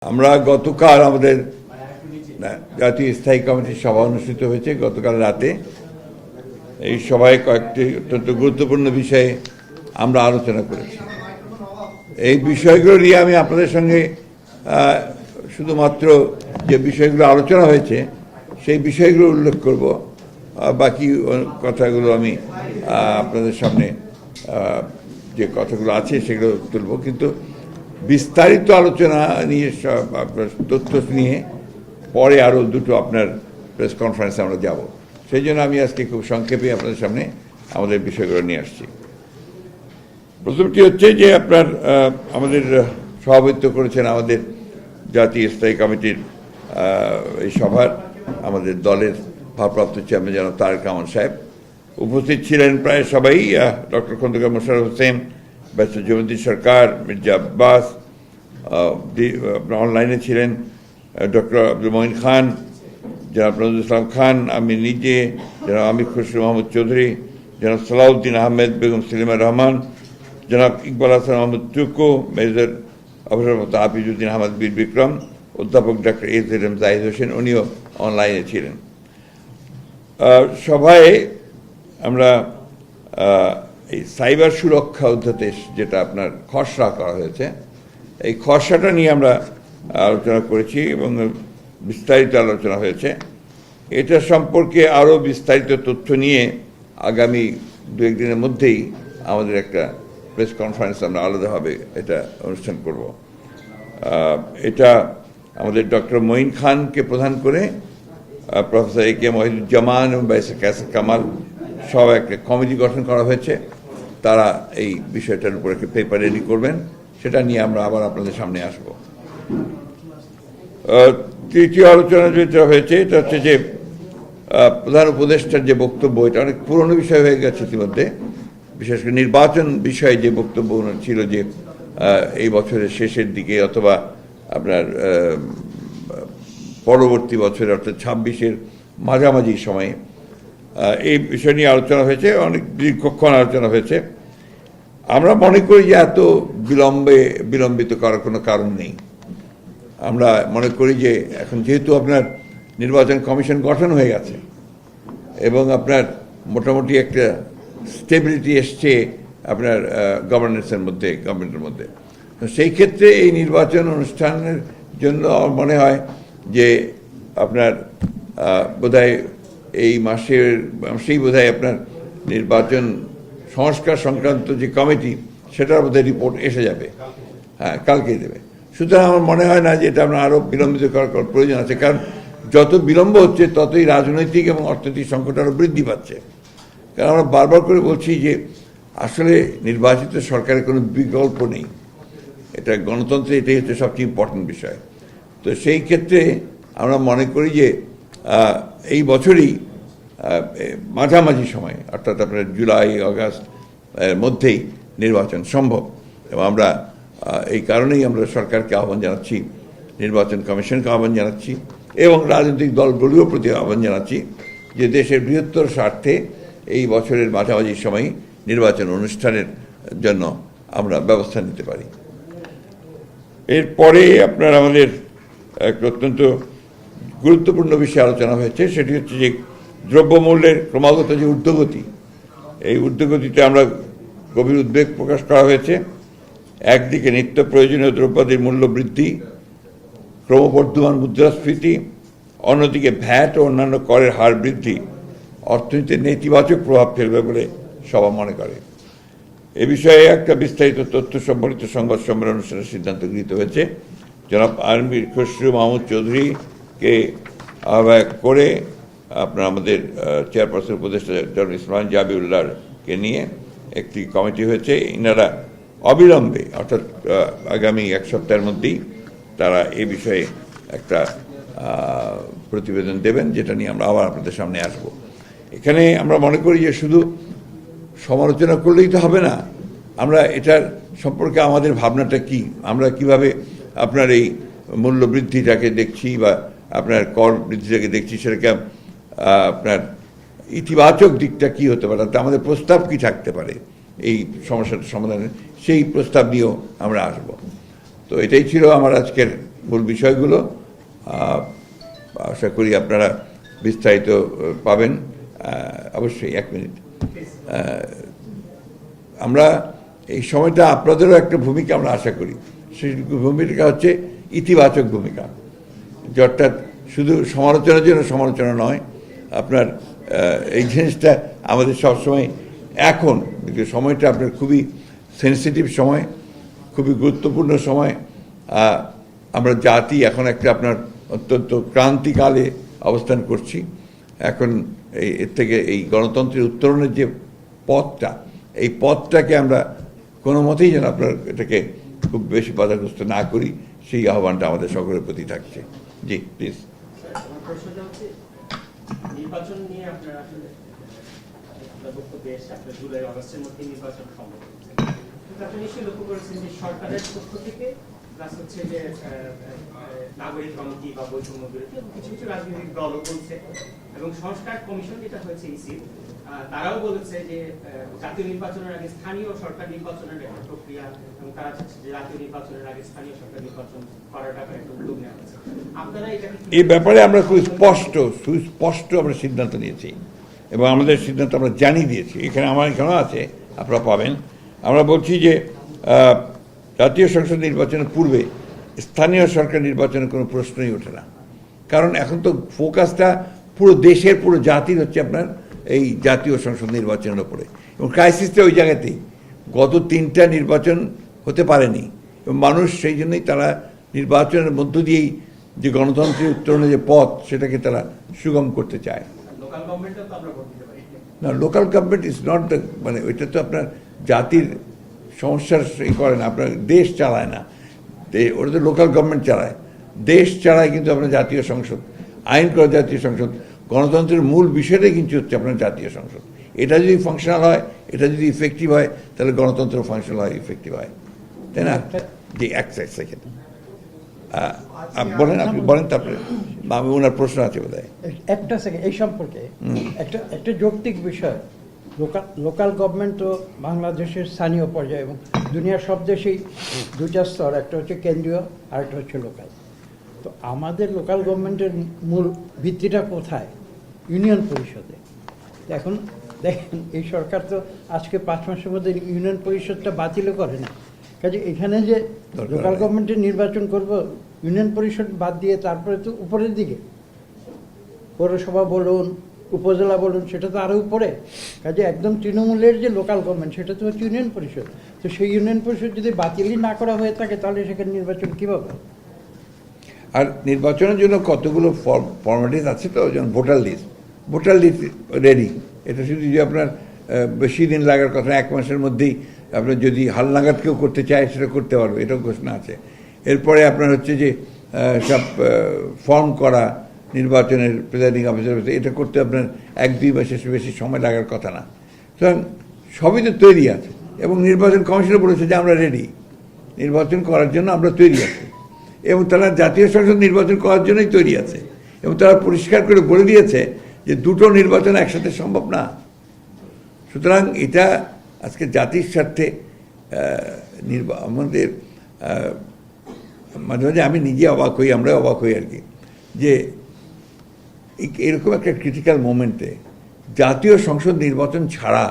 আমরা গতকাল আমাদের জাতীয় স্থায়ী কমিটির সভা অনুষ্ঠিত হয়েছে গতকাল রাতে। এই সভায় কয়েকটি অত্যন্ত গুরুত্বপূর্ণ বিষয়ে আমরা আলোচনা করেছি। এই বিষয়গুলো নিয়ে আমি আপনাদের সঙ্গে শুধুমাত্র যে বিষয়গুলো আলোচনা হয়েছে সেই বিষয়গুলো উল্লেখ করব, বাকি কথাগুলো আমি আপনাদের সামনে যে কথাগুলো আছে সেগুলো তুলব। কিন্তু বিস্তারিত আলোচনা নিয়ে আপনার তথ্য নিয়ে পরে আরও দুটো আপনার প্রেস কনফারেন্সে আমরা যাব। সেই জন্য আমি আজকে খুব সংক্ষেপে আপনাদের সামনে আমাদের বিষয়গুলো নিয়ে আসছি। প্রথমটি হচ্ছে যে আপনার আমাদের সভাপতিত্ব করেছেন আমাদের জাতীয় স্থায়ী কমিটির এই সভার আমাদের দলের ভারপ্রাপ্ত চেয়ারম্যান জনাব তারেক রহমান সাহেব। উপস্থিত ছিলেন প্রায় সবাই, ডক্টর খন্দকার মোশাররফ হোসেন, ব্যারিস্টার জমিউদ্দিন সরকার, মির্জা আব্বাস, অনলাইনে ছিলেন ডক্টর আব্দুল মঈন খান, জনাব নজরুল ইসলাম খান, আমি নিজে, জনাব আমির খসরু মাহমুদ চৌধুরী, জনাব সালাউদ্দিন আহমেদ, বেগম সেলিমা রহমান, জনাব ইকবাল হাসান মাহমুদ টুকু, মেজর অবসরপ্রাপ্ত হাফিজউদ্দিন আহমদ বীর বিক্রম, অধ্যাপক ডক্টর এম জাহিদ হোসেন, উনিও অনলাইনে ছিলেন। সভায় আমরা এই সাইবার সুরক্ষা অধ্যাদেশ যেটা আপনার খসড়া করা হয়েছে, এই খসড়াটা নিয়ে আমরা আলোচনা করেছি এবং বিস্তারিত আলোচনা হয়েছে। এটা সম্পর্কে আরও বিস্তারিত তথ্য নিয়ে আগামী দু একদিনের মধ্যেই আমাদের একটা প্রেস কনফারেন্স আমরা আলাদাভাবে এটা অনুষ্ঠান করব। এটা আমাদের ডক্টর মঈন খানকে প্রধান করে প্রফেসর এ কে মহিদুজ্জামান এবং ব্যারিস্টার কাসেম কামাল সব একটা কমিটি গঠন করা হয়েছে। তারা এই বিষয়টার উপর একটা পেপার রেডি করবেন, সেটা নিয়ে আমরা আবার আপনাদের সামনে আসব। তৃতীয় আলোচনা যেটা হয়েছে এটা হচ্ছে যে প্রধান উপদেষ্টার যে বক্তব্য, এটা অনেক পুরনো বিষয় হয়ে গেছে ইতিমধ্যে। বিশেষ করে নির্বাচন বিষয়ে যে বক্তব্য ছিল যে এই বছরের শেষের দিকে অথবা আপনার পরবর্তী বছরে অর্থাৎ 26-এর মাঝামাঝি সময়ে এই বিষয় নিয়ে আলোচনা হয়েছে, অনেক দীর্ঘক্ষণ আলোচনা হয়েছে। আমরা মনে করি যে এত বিলম্বিত করার কোনো কারণ নেই। আমরা মনে করি যে এখন যেহেতু আপনার নির্বাচন কমিশন গঠন হয়ে গেছে এবং আপনার মোটামুটি একটা স্টেবিলিটি এসছে আপনার গভর্নেন্সের মধ্যে, গভর্নমেন্টের মধ্যে, তো সেই ক্ষেত্রে এই নির্বাচন অনুষ্ঠানের জন্য আমার মনে হয় যে আপনার বোধহয় এই মাসেই বোধহয় আপনার নির্বাচন সংস্কার সংক্রান্ত যে কমিটি, সেটার বোধহয় রিপোর্ট এসে যাবে, হ্যাঁ কালকেই দেবে। সুতরাং আমার মনে হয় না যে এটা আমরা আরও বিলম্বিত করার প্রয়োজন আছে, কারণ যত বিলম্ব হচ্ছে ততই রাজনৈতিক এবং অর্থনৈতিক সংকট আরও বৃদ্ধি পাচ্ছে। কারণ আমরা বারবার করে বলছি যে আসলে নির্বাচিত সরকারের কোনো বিকল্প নেই, এটা গণতন্ত্রে এটাই হচ্ছে সবচেয়ে ইম্পর্টেন্ট বিষয়। তো সেই ক্ষেত্রে আমরা মনে করি যে এই বছরই মাঝামাঝি সময় অর্থাৎ আপনার জুলাই আগস্ট এর মধ্যেই নির্বাচন সম্ভব। এবং আমরা এই কারণেই আমরা সরকারকে আহ্বান জানাচ্ছি, নির্বাচন কমিশনকে আহ্বান জানাচ্ছি এবং রাজনৈতিক দলগুলির প্রতি আহ্বান জানাচ্ছি যে দেশের বৃহত্তর স্বার্থে এই বছরের মাঝামাঝি সময় নির্বাচন অনুষ্ঠানের জন্য আমরা ব্যবস্থা নিতে পারি। এরপরে আপনার আমাদের এক অত্যন্ত গুরুত্বপূর্ণ বিষয়ে আলোচনা হয়েছে, সেটি হচ্ছে যে দ্রব্যমূল্যের ক্রমাগত যে ঊর্ধ্বগতি, এই ঊর্ধ্বগতিতে আমরা গভীর উদ্বেগ প্রকাশ করা হয়েছে। একদিকে নিত্য প্রয়োজনীয় দ্রব্যাদির মূল্য বৃদ্ধি, ক্রমবর্ধমান মুদ্রাস্ফীতি, অন্যদিকে ভ্যাট ও অন্যান্য করের হার বৃদ্ধি অর্থনীতিতে নেতিবাচক প্রভাব ফেলবে বলে সভা মনে করে। এ বিষয়ে একটা বিস্তারিত তথ্য সম্বলিত সংবাদ সম্মেলন অনুষ্ঠানের সিদ্ধান্ত গৃহীত হয়েছে। জনাব আমির খসরু মাহমুদ চৌধুরীকে আহ্বায়ক করে আপনার আমাদের চেয়ারপারসন উপদেষ্টা জনাব ইসমাইল জাবিউল্লাহকে নিয়ে একটি কমিটি হয়েছে। ইনারা অবিলম্বে অর্থাৎ আগামী এক সপ্তাহের মধ্যেই তারা এ বিষয়ে একটা প্রতিবেদন দেবেন, যেটা নিয়ে আমরা আবার আপনাদের সামনে আসব। এখানে আমরা মনে করি যে শুধু সমালোচনা করলেই তো হবে না, আমরা এটার সম্পর্কে আমাদের ভাবনাটা কি, আমরা কিভাবে আপনার এই মূল্য বৃদ্ধিটাকে দেখছি বা আপনার কর বৃদ্ধিটাকে দেখছি, সেটাকে আপনার ইতিবাচক দিকটা কি হতে পারে, আমাদের প্রস্তাব কি থাকতে পারে এই সমস্যাটার সমাধানের, সেই প্রস্তাব নিয়েও আমরা আসব। তো এটাই ছিল আমার আজকের মূল বিষয়গুলো আশা করি আপনারা বিস্তারিত পাবেন। অবশ্যই 1 মিনিট, আমরা এই সময়টা আপনাদেরও একটা ভূমিকা আমরা আশা করি। সেই ভূমিকা হচ্ছে ইতিবাচক ভূমিকা, যে অর্থাৎ শুধু সমালোচনার জন্য সমালোচনা নয়। আপনার এই জিনিসটা আমাদের সবসময় এখন সময়টা আপনার খুবই সেন্সিটিভ সময়, খুবই গুরুত্বপূর্ণ সময়। আমরা জাতি এখন একটা আপনার অত্যন্ত ক্রান্তিকালে অবস্থান করছি। এখন এর থেকে এই গণতন্ত্রের উত্তরণের যে পথটা, এই পথটাকে আমরা কোনো মতেই যেন আপনার এটাকে খুব বেশি বাধাগ্রস্ত না করি, সেই আহ্বানটা আমাদের সকলের প্রতি থাকছে। জি প্লিজ। নির্বাচন নিয়ে আপনারা আসলে বক্তব্য এসে আপনার জুলাই অগস্টের মধ্যে নির্বাচন সম্ভব হচ্ছে, কিন্তু আপনি নিশ্চয়ই লক্ষ্য করেছেন যে সরকারের পক্ষ থেকে প্লাস হচ্ছে যে নাগরিক কমিটি বা বৈষম্য বিরোধী এবং কিছু কিছু রাজনৈতিক দলও বলছে, এবং সংস্কার কমিশন যেটা হয়েছে ইসি, তারাও বলেছে যে জাতীয় নির্বাচনের আগে স্থানীয় সরকার নির্বাচনের একটা প্রক্রিয়া, এবং তারা চাচ্ছে যে জাতীয় নির্বাচনের আগে স্থানীয় সরকার নির্বাচন করার ব্যাপারে একটা উদ্যোগ নেওয়া হয়েছে। আপনারা এই ব্যাপারে আমরা খুব সুস্পষ্ট আমরা সিদ্ধান্ত নিয়েছি, এবং আমাদের সিদ্ধান্ত আমরা জানিয়ে দিয়েছি। এখানে আমার এখানেও আছে, আপনারা পাবেন। আমরা বলছি যে জাতীয় সংসদ নির্বাচনের পূর্বে স্থানীয় সরকার নির্বাচনের কোনো প্রশ্নই ওঠে না, কারণ এখন তো ফোকাসটা পুরো দেশের, পুরো জাতির হচ্ছে আপনার এই জাতীয় সংসদ নির্বাচনের উপরে, এবং ক্রাইসিসটা ওই জায়গাতেই। গত 3টা নির্বাচন হতে পারেনি, এবং মানুষ সেই জন্যই তারা নির্বাচনের মধ্য দিয়েই যে গণতন্ত্রের উত্তরণের যে পথ, সেটাকে তারা সুগম করতে চায়। না, local government is not the, মানে ওইটা তো আপনার জাতির সমস্যার ই করে না, আপনার দেশ চালায় না, ওটা তো লোকাল গভর্নমেন্ট চালায়। দেশ চালায় কিন্তু আপনার জাতীয় সংসদ, আইন করা জাতীয় সংসদ। গণতন্ত্রের মূল বিষয়টাই কিন্তু হচ্ছে আপনার জাতীয় সংসদ। এটা যদি ফাংশনাল হয়, এটা যদি ইফেক্টিভ হয়, তাহলে গণতন্ত্র ফাংশনাল হয়, ইফেক্টিভ হয়, তাই না? জি, এক সেকেন্ড বলেন, আপনি বলেন, তারপরে আমি ওনার প্রশ্ন আছে বোধ হয়। একটা সেকেন্ড, এই সম্পর্কে একটা যৌক্তিক বিষয়। লোকাল গভর্নমেন্ট তো বাংলাদেশের স্থানীয় পর্যায়ে, এবং দুনিয়ার সব দেশেই 2টা স্তর, একটা হচ্ছে কেন্দ্রীয় আর একটা হচ্ছে লোকাল। তো আমাদের লোকাল গভর্নমেন্টের মূল ভিত্তিটা কোথায়? ইউনিয়ন পরিষদে। এখন দেখেন, এই সরকার তো আজকে 5 মাসের মধ্যে ইউনিয়ন পরিষদটা বাতিলও করে না। কাজে এখানে যে লোকাল গভর্নমেন্টের নির্বাচন করব, ইউনিয়ন পরিষদ বাদ দিয়ে তারপরে তো উপরের দিকে পৌরসভা বলুন, উপজেলা বলুন, সেটা তো আরও উপরে। কাজে একদম তৃণমূলের যে লোকাল গভর্নমেন্ট, সেটা তো হচ্ছে ইউনিয়ন পরিষদ। তো সেই ইউনিয়ন পরিষদ যদি বাতিলই না করা হয়ে থাকে, তাহলে সেখানে নির্বাচন কীভাবে? আর নির্বাচনের জন্য কতগুলো ফর্মালিটিস আছে, তো যেমন ভোটার লিস্ট রেডি। এটা শুধু যে আপনার বেশি দিন লাগার কথা, 1 মাসের মধ্যেই আপনার যদি হালনাগাদ কেউ করতে চায় সেটা করতে পারবে, এটাও ঘোষণা আছে। এরপরে আপনার হচ্ছে যে সব ফর্ম করা, নির্বাচনের প্রিজাইডিং অফিসার, এটা করতে আপনার 1-2 মাসের বেশি সময় লাগার কথা না। সুতরাং সবই তো তৈরি আছে, এবং নির্বাচন কমিশনও বলেছে যে আমরা রেডি, নির্বাচন করার জন্য আমরা তৈরি আছি, এবং তারা জাতীয় সংসদ নির্বাচন করার জন্যই তৈরি আছে, এবং তারা পরিষ্কার করে বলে দিয়েছে যে 2টো নির্বাচন একসাথে সম্ভব না। সুতরাং এটা আজকে জাতির স্বার্থে আমাদের মাঝে মাঝে আমি নিজে অবাক হই, আমরা অবাক হই আর কি, যে এরকম একটা ক্রিটিক্যাল মোমেন্টে জাতীয় সংসদ নির্বাচন ছাড়া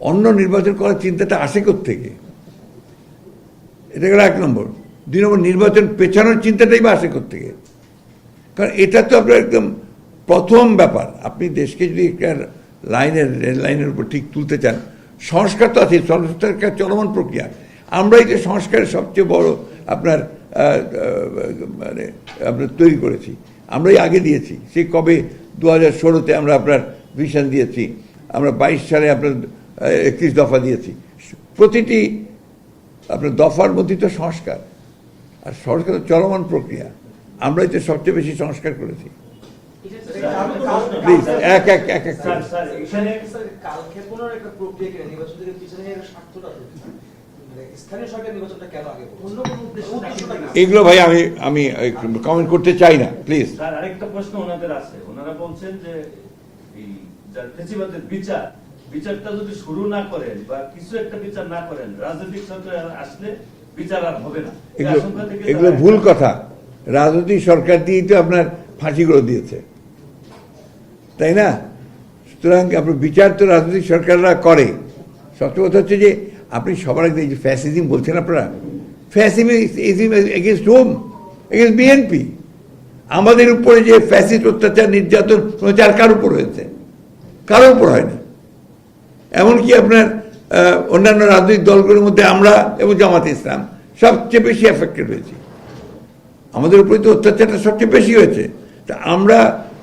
অন্য নির্বাচন করার চিন্তাটা আসে কোত্থেকে? এটা গেল 1 নম্বর। 2 নম্বর, নির্বাচন পেছানোর চিন্তাটাই বা আসে কোত্থেকে? কারণ এটা তো আপনার একদম প্রথম ব্যাপার। আপনি দেশকে যদি একটা রেল লাইনের উপর ঠিক তুলতে চান, সংস্কার তো আছে, সংস্কার চলমান প্রক্রিয়া। আমরাই যে সংস্কারের সবচেয়ে বড় আপনার মানে আপনার তৈরি করেছি, আমরাই আগে দিয়েছি। সেই কবে 2016-তে আমরা আপনার ভিশন দিয়েছি, আমরা 22 সালে আপনার 31 দফা দিয়েছি। প্রতিটি আপনার দফার মধ্যে তো সংস্কার, আর সংস্কার তো চলমান প্রক্রিয়া। আমরাই তো সবচেয়ে বেশি সংস্কার করেছি। প্লিজ এক এগুলো ভাই আমি কমেন্ট করতে চাই না, প্লিজ। আরেকটা প্রশ্ন ওনাদের আছে। ওনারা বলছেন যে বিচারটা যদি শুরু না করেন বা কিছু একটা বিচার না করেন, রাজনৈতিক সরকার আসলে বিচার আর হবে না। এগুলো ভুল কথা, রাজনৈতিক সরকার দিয়েই তো আপনার ফাঁসিগুলো দিয়েছে, তাই না? সুতরাং আপনার বিচার তো রাজনৈতিক সরকাররা করে। সবচেয়ে কথা হচ্ছে যে আপনি সবার আগে যে ফ্যাসিজম বলছেন আপনারা, fascism against home? Against BNP. আমাদের উপরে যে ফ্যাসিস্ট অত্যাচার নির্যাতন প্রচার কার উপর হয়েছে? কারোর উপর হয়নি। এমনকি আপনার অন্যান্য রাজনৈতিক দলগুলোর মধ্যে আমরা এবং জামাতে ইসলাম সবচেয়ে বেশি এফেক্টেড হয়েছি। আমাদের উপরে তো অত্যাচারটা সবচেয়ে বেশি হয়েছে। তা আমরা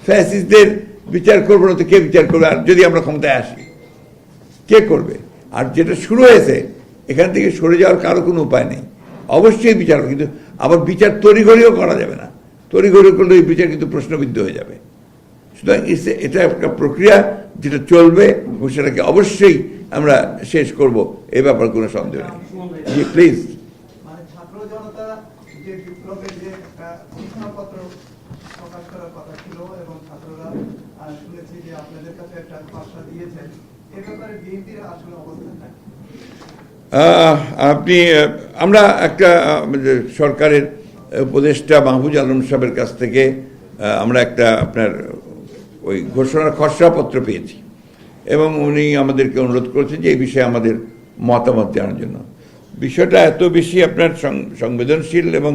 ফ্যাসিস্টদের বিচার করবো না তো কে বিচার করবে? আর যদি আমরা ক্ষমতায় আসি, কে করবে? আর যেটা শুরু হয়েছে এখান থেকে সরে যাওয়ার কারো কোনো উপায় নেই। অবশ্যই বিচার, কিন্তু আবার বিচার তড়িঘড়িও করা যাবে না। তড়িঘড়ি করলে এই বিচার কিন্তু প্রশ্নবিদ্ধ হয়ে যাবে। সুতরাং এটা একটা প্রক্রিয়া যেটা চলবে এবং সেটাকে অবশ্যই আমরা শেষ করব, এ ব্যাপারে কোনো সন্দেহ নেই। জি প্লিজ। মানে ছাত্র জনতা যে বিপ্লবের যে একটা ঘোষণাপত্র প্রকাশ করার কথা ছিল এবং ছাত্ররা শুনেছি যে আপনাদের কাছে একটা খসড়া দিয়েছেন, এ ব্যাপারে বিএনপির আসলে অবস্থানটা কি? আমরা একটা সরকারের উপদেষ্টা মাহফুজ আলম সাহেবের কাছ থেকে আমরা একটা আপনার ওই ঘোষণার খসড়াপত্র পেয়েছি এবং উনি আমাদেরকে অনুরোধ করেছেন যে এই বিষয়ে আমাদের মতামত জানার জন্য। বিষয়টা এত বেশি আপনার সংবেদনশীল এবং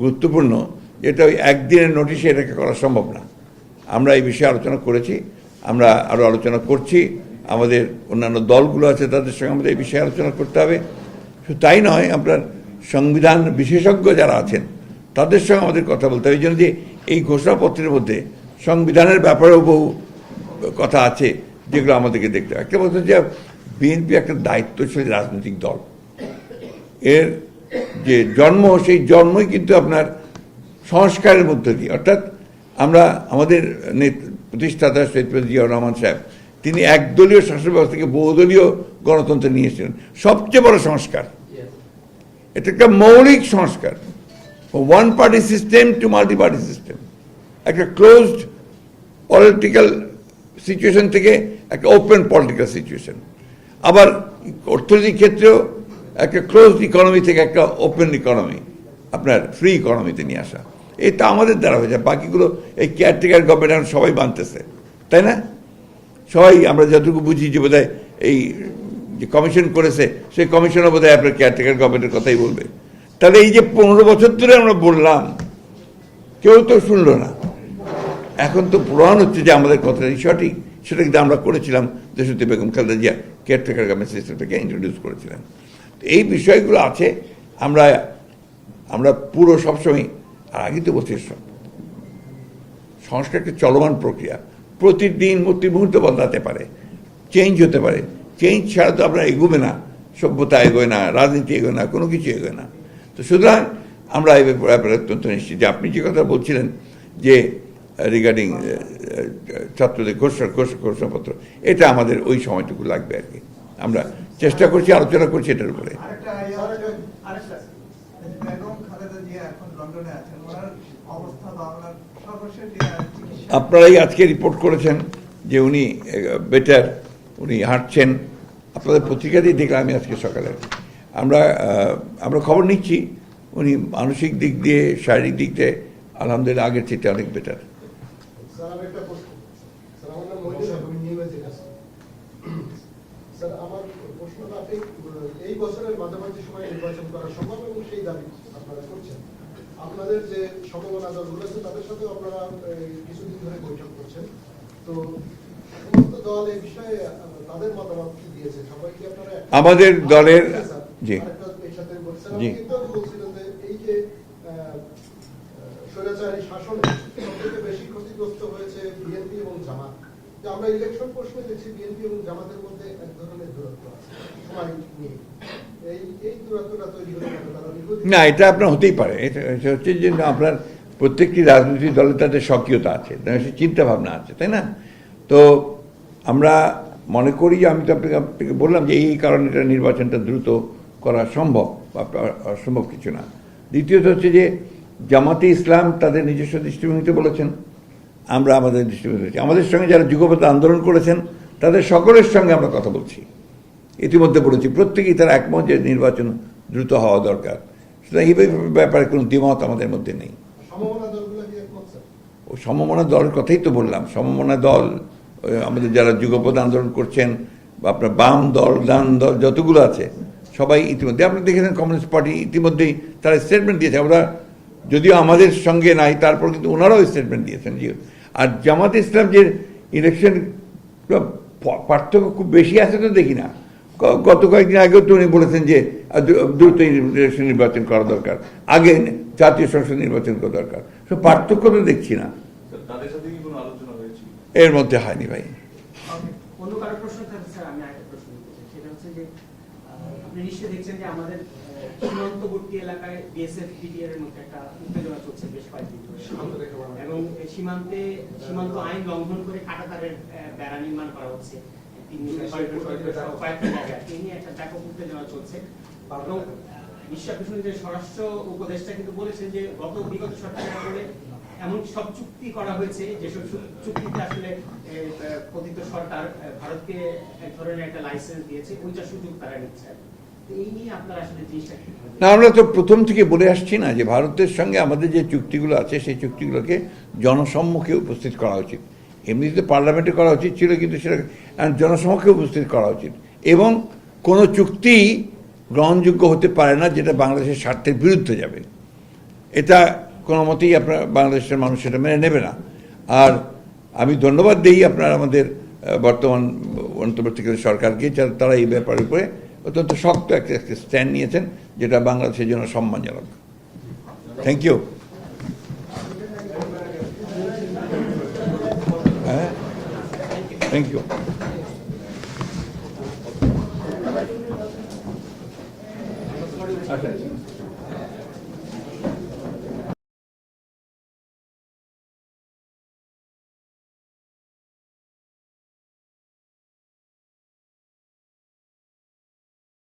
গুরুত্বপূর্ণ যেটা ওই একদিনের নোটিশে এটাকে করা সম্ভব না। আমরা এই বিষয়ে আলোচনা করেছি, আমরা আরও আলোচনা করছি। আমাদের অন্যান্য দলগুলো আছে তাদের সঙ্গে আমাদের এই বিষয়ে আলোচনা করতে হবে। শুধু তাই নয়, আপনার সংবিধান বিশেষজ্ঞ যারা আছেন তাদের সঙ্গে আমাদের কথা বলতে হবে। এই জন্য যে এই ঘোষণাপত্রের মধ্যে সংবিধানের ব্যাপারেও বহু কথা আছে যেগুলো আমাদেরকে দেখতে হবে। একটা বলতে যে বিএনপি একটা দায়িত্বশীল রাজনৈতিক দল, এর যে জন্ম সেই জন্মই কিন্তু আপনার সংস্কারের মধ্য দিয়ে, অর্থাৎ আমরা আমাদের প্রতিষ্ঠাতা শহীদ প্রেসিডেন্ট জিয়াউর রহমান সাহেব তিনি একদলীয় শাসন ব্যবস্থা থেকে বহুদলীয় গণতন্ত্র নিয়ে এসেছিলেন। সবচেয়ে বড় সংস্কার এটা, একটা মৌলিক সংস্কার। One party system to multi party system, একটা ক্লোজড পলিটিক্যাল সিচুয়েশন থেকে একটা ওপেন পলিটিক্যাল সিচুয়েশন। আবার অর্থনৈতিক ক্ষেত্রেও একটা ক্লোজড ইকোনমি থেকে একটা ওপেন ইকোনমি, আপনার ফ্রি ইকোনমিতে নিয়ে আসা। এটা আমাদের দ্বারা হয়েছে। বাকিগুলো এই কেয়ারটেকার গভর্নমেন্ট এখন সবাই বানতেছে, তাই না? সবাই আমরা যতটুকু বুঝি যে বোধহয় এই যে কমিশন করেছে সেই কমিশনও বোধহয় আপনার কেয়ারটেকার গভর্নমেন্টের কথাই বলবে। তাহলে এই যে 15 বছর ধরে আমরা বললাম, কেউ তো শুনলো না। এখন তো প্রমাণ হচ্ছে যে আমাদের কথাটাই সঠিক। সেটা কিন্তু আমরা করেছিলাম, দেশনেত্রী বেগম খালেদা জিয়া কেয়ারটেকার গভর্নমেন্ট সিস্টেমটাকে ইন্ট্রোডিউস করেছিলেন। এই বিষয়গুলো আছে। আমরা পুরো সবসময়, আর আগে তো বলছি, সংস্কার একটা চলমান প্রক্রিয়া, প্রতিদিন প্রতি মুহূর্তে বদলাতে পারে, চেঞ্জ হতে পারে। চেঞ্জ ছাড়া তো আপনার এগোবে না, সভ্যতা এগোয় না, রাজনীতি এগোয় না, কোনো কিছু এগোয় না। তো সুতরাং আমরা এই ব্যাপারে অত্যন্ত নিশ্চিত যে আপনি যে কথা বলছিলেন যে রিগার্ডিং ছাত্রদের ঘোষণাপত্র, এটা আমাদের ওই সময়টুকু লাগবে আর কি। আমরা চেষ্টা করছি, আলোচনা করছি এটার উপরে। বেগম খালেদা জিয়া এখন লন্ডনে আছেন, ওনার অবস্থা বা ওনার সর্বশেষ চিকিৎসা আপনারাই আজকে রিপোর্ট করেছেন যে উনি বেটার, উনি হাঁটছেন। আপনাদের পত্রিকাতেই দেখলাম আমি আজকে সকালে। আমরা খবর নিচ্ছি, উনি মানসিক দিক দিয়ে, শারীরিক দিক দিয়ে আলহামদুলিল্লাহ আগের চেয়ে অনেক বেটার। স্যার, আমি একটা প্রশ্ন, স্যার আমার নাম মহিদুল হক, আমি নিউজে কাজ করি। স্যার, আমার প্রশ্নটা, আপনি এই বছরের মাঝামাঝি সময় নির্বাচন করা সম্ভব এবং সেই দাবি আপনারা করছেন। আপনাদের যে সমমনা দলগুলো আছে তাদের সাথে আপনারা কিছুদিন ধরে বৈঠক করছেন, তো সমস্ত দল এই বিষয়ে তাদের মতামত কি দিয়েছে? সবাইকে আপনারা আমাদের দলের জি এর সাথে বলছেন, জি আপনি কিন্তু বলছিলেন যে এই যে স্বৈরাচারী শাসনে সবথেকে বেশি ক্ষতিগ্রস্ত হয়েছে বিএনপি এবং জামাত। যে আমরা ইলেকশন প্রশ্নে দেখছি বিএনপি এবং জামাতের মধ্যে এক ধরনের দূরত্ব আছে সময় নিয়ে। এই দূরত্বটা তৈরি হয়ে গেল তারা না, এটা আপনার হতেই পারে। এটা হচ্ছে যে আপনার প্রত্যেকটি রাজনৈতিক দলের তাদের সক্রিয়তা আছে, চিন্তা ভাবনা আছে, তাই না? তো আমরা মনে করি যে আমি তো আপনাকে বললাম যে এই কারণে এটা নির্বাচনটা দ্রুত করা সম্ভব, অসম্ভব কিছু না। দ্বিতীয়ত হচ্ছে যে জামাতে ইসলাম তাদের নিজস্ব দৃষ্টিভঙ্গিতে বলেছেন, আমরা আমাদের দৃষ্টিভঙ্গি, আমাদের সঙ্গে যারা যুগপৎ আন্দোলন করেছেন তাদের সকলের সঙ্গে আমরা কথা বলছি, ইতিমধ্যে বলেছি, প্রত্যেকেই তারা একমত যে নির্বাচন দ্রুত হওয়া দরকার। সুতরাং এই ব্যাপারে কোনো দ্বিমত আমাদের মধ্যে নেই। লাগে একমত স্যার? ও সমমনা দলের কথাই তো বললাম, সমমনা দল আমাদের যারা যুগপৎ আন্দোলন করছেন বা আপনার বাম দল, ডান দল যতগুলো আছে সবাই ইতিমধ্যে আপনি দেখেছেন কমিউনিস্ট পার্টি ইতিমধ্যেই তারা স্টেটমেন্ট দিয়েছে। আমরা যদিও আমাদের সঙ্গে নাই, তারপর কিন্তু ওনারাও স্টেটমেন্ট দিয়েছেন। আর জামাত ইসলাম যে ইলেকশন পার্থক্য খুব বেশি আছে তো দেখি না। গত কয়েকদিন আগেও তো উনি বলেছেন যে দ্রুত ইলেকশন নির্বাচন করা দরকার, আগে জাতীয় সংসদ নির্বাচন করা দরকার। সব পার্থক্য তো দেখছি না, তাদের সাথে কি কোনো আলোচনা হয়েছে? এর মধ্যে হয়নি ভাই। অন্য কারো প্রশ্ন থাকলে স্যার আমি আরেকটা প্রশ্ন করতে চাই। সেটা হচ্ছে যে আপনি নিশ্চয়ই দেখছেন যে আমাদের সীমান্তবর্তী এলাকায় বিএসএফ পিটিআর এর মধ্যে একটা উত্তেজনা চলছে বেশ কয়েকদিন ধরে, এবং সীমান্ত আইন লঙ্ঘন করে কাঁটাতারের বেড়া নির্মাণ করা হচ্ছে কয়েকটা জায়গায়। এই নিয়ে একটা ব্যাপক উত্তেজনা চলছে। এবং নিশ্চয় আপনি শুনেছেন যে স্বরাষ্ট্র উপদেষ্টা কিন্তু বলেছেন যে বিগত সরকারের আমলে এমন সব চুক্তি করা হয়েছে যেসব চুক্তিতে আসলে পতিত সরকার ভারতকে এক ধরনের একটা লাইসেন্স দিয়েছে, ওইটা সুযোগ তারা নিচ্ছে। এই নিয়ে আপনারা আসলে জিনিসটা কি? না, আমরা তো প্রথম থেকে বলে আসছি না যে ভারতের সঙ্গে আমাদের যে চুক্তিগুলো আছে সেই চুক্তিগুলোকে জনসম্মুখে উপস্থিত করা উচিত। এমনিতে পার্লামেন্টে করা উচিত ছিল, কিন্তু সেটা জনসম্মুখে উপস্থিত করা উচিত। এবং কোনো চুক্তি গ্রহণযোগ্য হতে পারে না যেটা বাংলাদেশের স্বার্থের বিরুদ্ধে যাবে। এটা কোনো মতেই আপনার বাংলাদেশের মানুষ সেটা মেনে নেবে না। আর আমি ধন্যবাদ দিই আপনার আমাদের বর্তমান অন্তর্বর্তীকালীন সরকারকে, তারা এই ব্যাপারের উপরে অত্যন্ত শক্ত একটা স্ট্যান্ড নিয়েছেন, যেটা বাংলাদেশের জন্য সম্মানজনক। Thank you. হ্যাঁ, থ্যাংক ইউ।